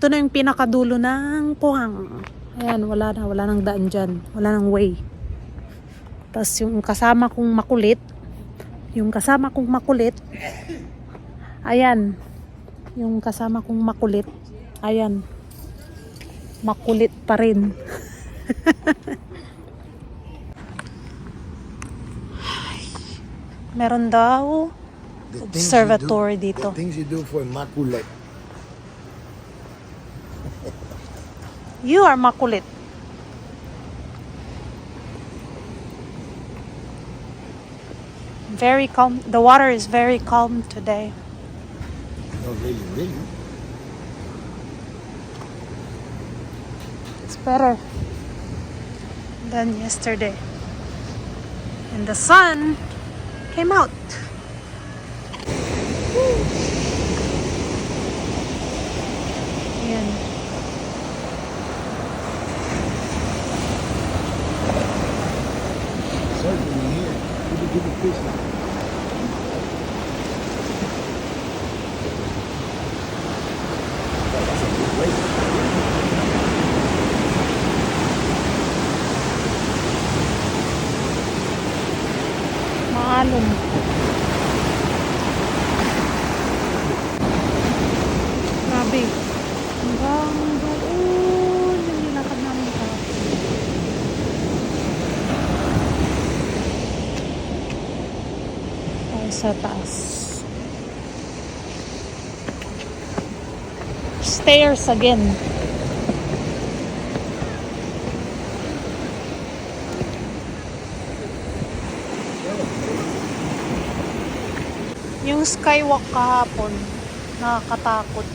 Ito na yung pinakadulo ng Pohang. Ayan, wala nang daan dyan. Wala nang way. Tapos yung kasama kong makulit, ayan, yung kasama kong makulit, ayan, makulit pa rin. Meron daw observatory dito. The things you do for makulit. You are makulit. Very calm. The water is very calm today. Not really. It's better than yesterday. And the sun came out. Ayan. Certainly here. Give me fish now. That's a good place. Maalon. Grabe. Hanggang doon yung nilakad namin kahapon. Ay, sa taas. Stairs again. Yung skywalk kahapon, nakakatakot.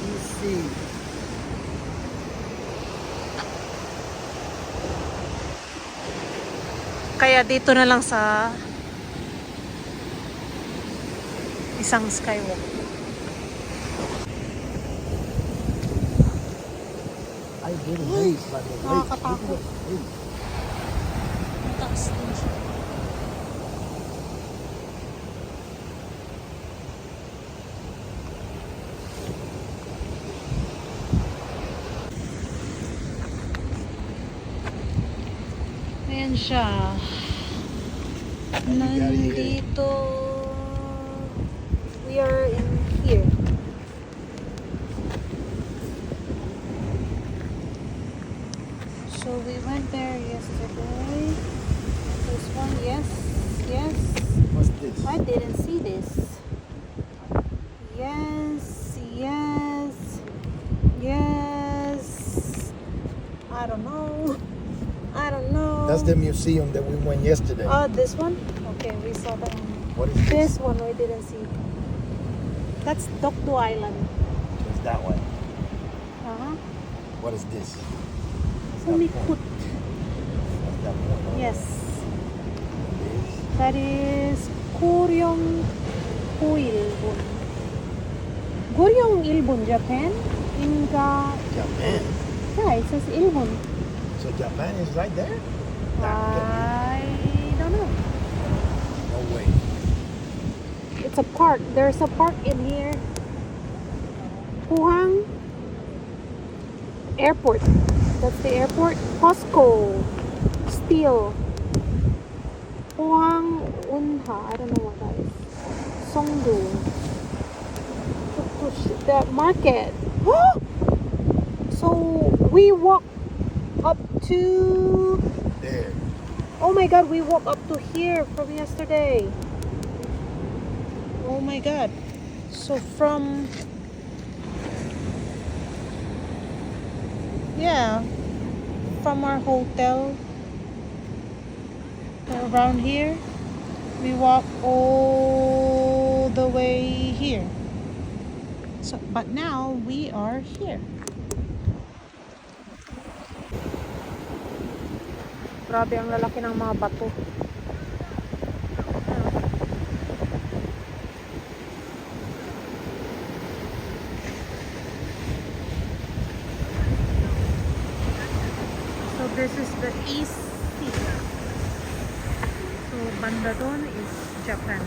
Easy. Kaya dito na lang sa isang skywalk. I get amazed by the weight. Nakakatakot. Look at the weight. Mataas din siya. Ayan siya. Nandito. We are in here. So we went there yesterday. This one, yes. What's this? I didn't see this. Yes. I don't know. That's the museum that we went yesterday. This one? Okay, we saw that one. What is This one we didn't see. That's Dokdo Island. It's that one. Uh-huh. What is this? Umikut. That's that one. Yes. This. That is Goryong Ilbun. Goryong Ilbun, Japan? Japan. Yeah, it says Ilbun. So Japan is right there? I don't know. No way. It's a park. There's a park in here. Pohang Airport. That's the airport. Costco. Steel. Pohang Unha. I don't know what that is. Songdo. The market. So we walk up to... There. Oh my god, we walk up to here from yesterday. Oh my god. So from... Yeah. From our hotel around here, we walk all the way here. So, but now we are here. Grabe ang lalaki ng mga bato. So this is the East Sea. So banda doon is Japan.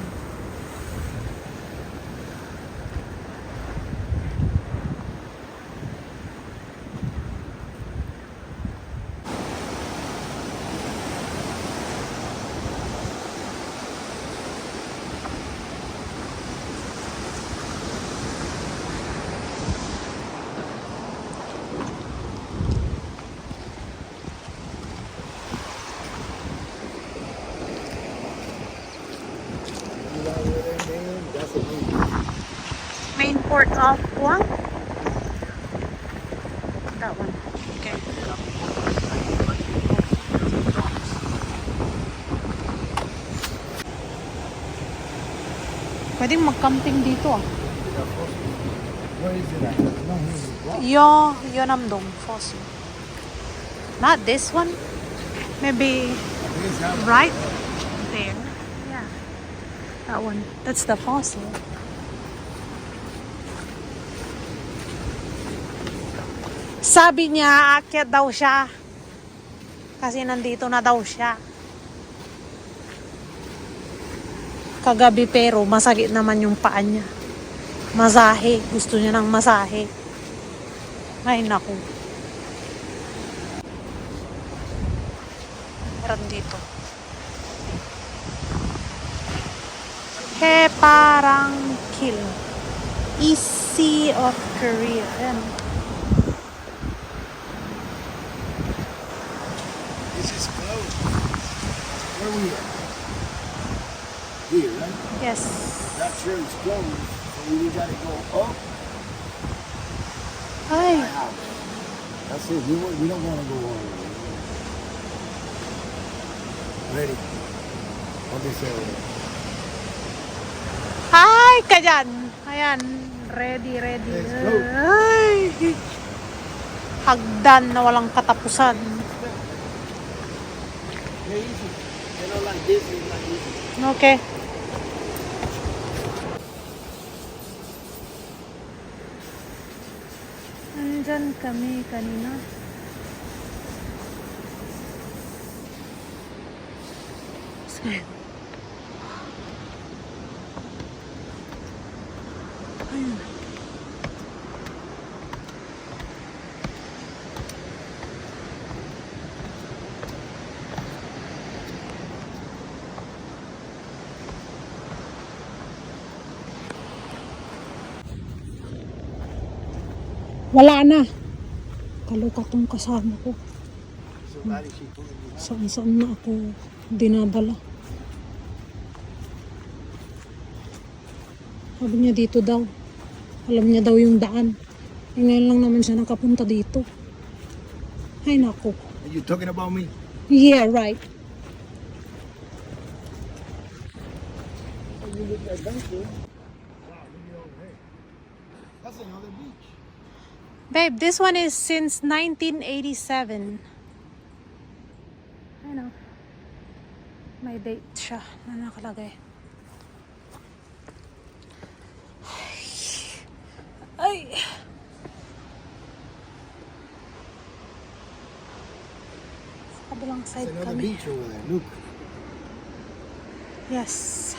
Port of Huang. That one. Okay. Pwedeng mag-camping dito ah. Where is it at? No, here. Yeonam-dong fossil. Not this one. Maybe right there. Yeah. That one. That's the fossil. Sabi niya, aakyat daw siya. Kasi nandito na daw siya. Kagabi pero masakit naman yung paa niya. Masahe. Gusto niya ng masahe. Ay, naku. Meron dito. Heparangkil. East Sea of Korea. Ayan. This is close. Where we at? Here, right? Yes. Not sure it's closed, so we gotta go up Ay. my house. That's it. We don't want to go all the way. Ready? On this area. Hi ka dyan. Ayan. Ready. Let's go. Ay. Hagdan na walang katapusan. Very easy. You know, like this is not easy. Okay. Andyan kami kanina. Ayun. Ayun. Wala na. Kaluka tong kasama ko. So bad is she pulling you out? Saan-saan na ako dinadala. Sabi niya dito daw. Alam niya daw yung daan. Eh, ngayon lang naman siya nakapunta dito. Ay nako. Are you talking about me? Yeah, right. Oh, you look like Duncan. Wow, look at over there. That's another beach. Babe, this one is since 1987. I know. May date siya na nakalagay. Ay. Sa kabilang That's side another kami. beach over there. Look. Yes.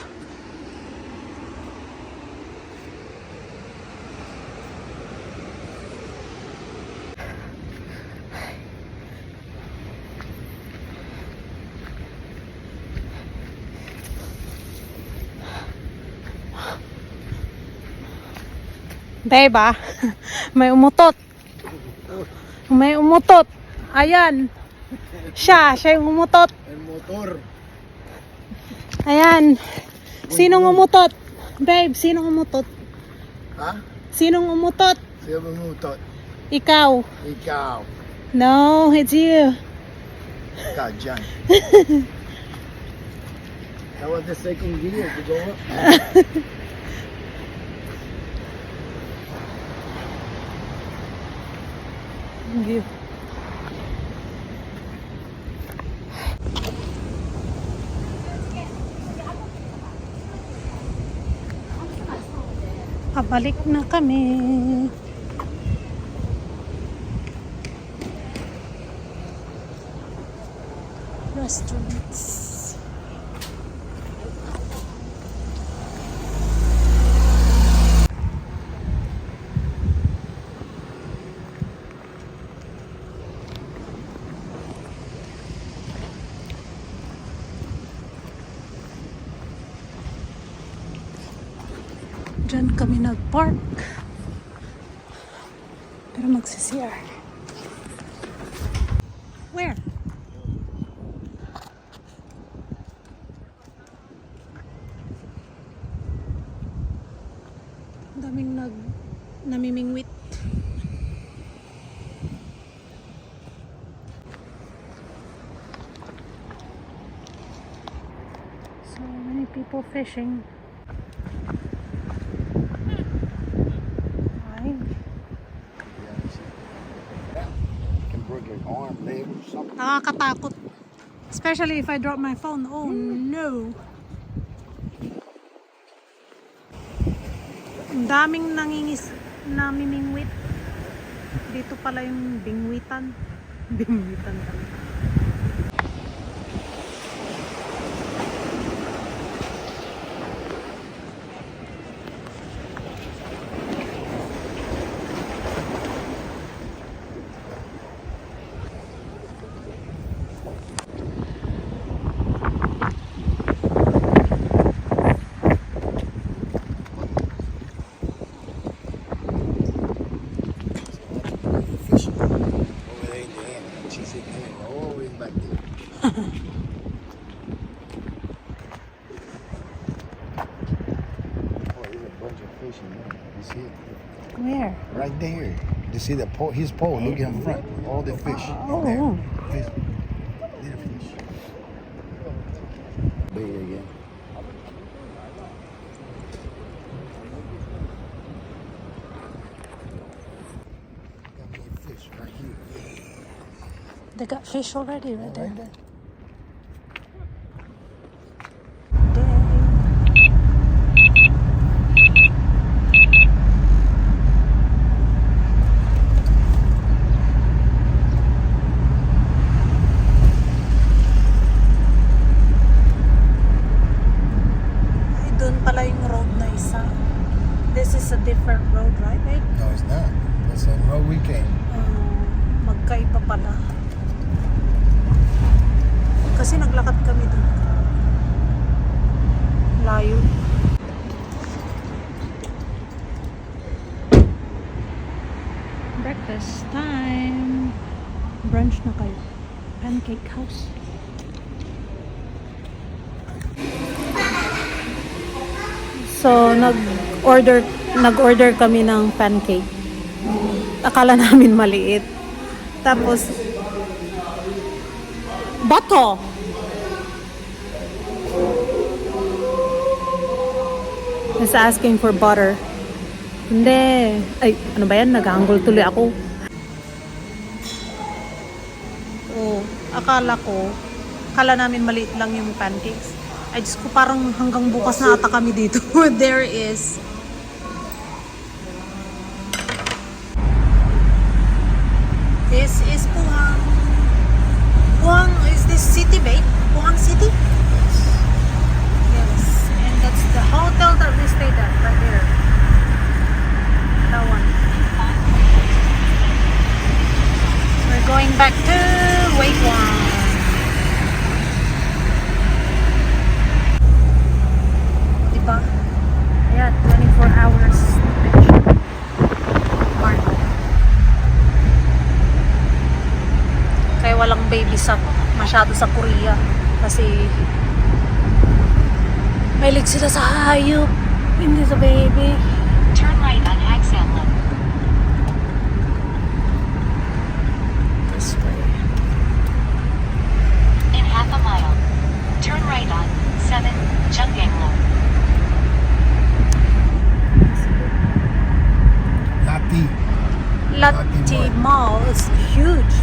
Babe ah, may umutot. May umutot. Ayan. Siya yung umutot. El motor. Ayan. Sinong umutot? Babe, sinong umutot? Ha? Sinong umutot? Sino motor? Ikaw. Ikaw. No, it's you. Ikaw dyan. That was the second gear to go up. You. Pabalik na kami. Restaurants. Diyan kami nag-park. Pero magsi-CR. Where? Daming people fishing. Ay, Can break your arm, leg, or something. nakakatakot. Especially if I drop my phone. Oh no. Ang daming namimingwit. Dito pala yung bingwitan. Bingwitan talaga. Fishing. Over there in the end. She's sitting there, all the way back there. Oh, there's a bunch of fish in there. You see it? Where? Right there. You see the pole? His pole. Look in front. All the fish. Oh. There. Fish. Little fish. Big again. Got me a fish right here. They got fish already right there. Right there. Ay, doon pala yung road na isa. This is a different road, right, babe? No, it's not. That's the road we came. Magkaiba pala. Kasi naglakad kami doon. Layo. Breakfast time. Brunch na kayo. Pancake house. So, nag-order kami ng pancake. Akala namin maliit. Tapos, bato! Is asking for butter. Hindi. Ay, ano ba yan? Nag-angle tuloy ako. Oh, akala namin maliit lang yung pancakes. Ay, Diyos ko, parang hanggang bukas na ata kami dito. There is. This is Puhang. Puhang, is this city, babe? Puhang City? Yes. And that's the hotel that we stayed at, right there. That one. We're going back to Waikwang. Diba? Ayan, 24 hours mark. Kaya walang babysat masyado sa Korea. Kasi mahilig sila sa hayop. Hindi sa baby. Turn right on Hagselman. This way. In half a mile. Turn right on 7 Jungganglo. Not the. Latti Mall is huge.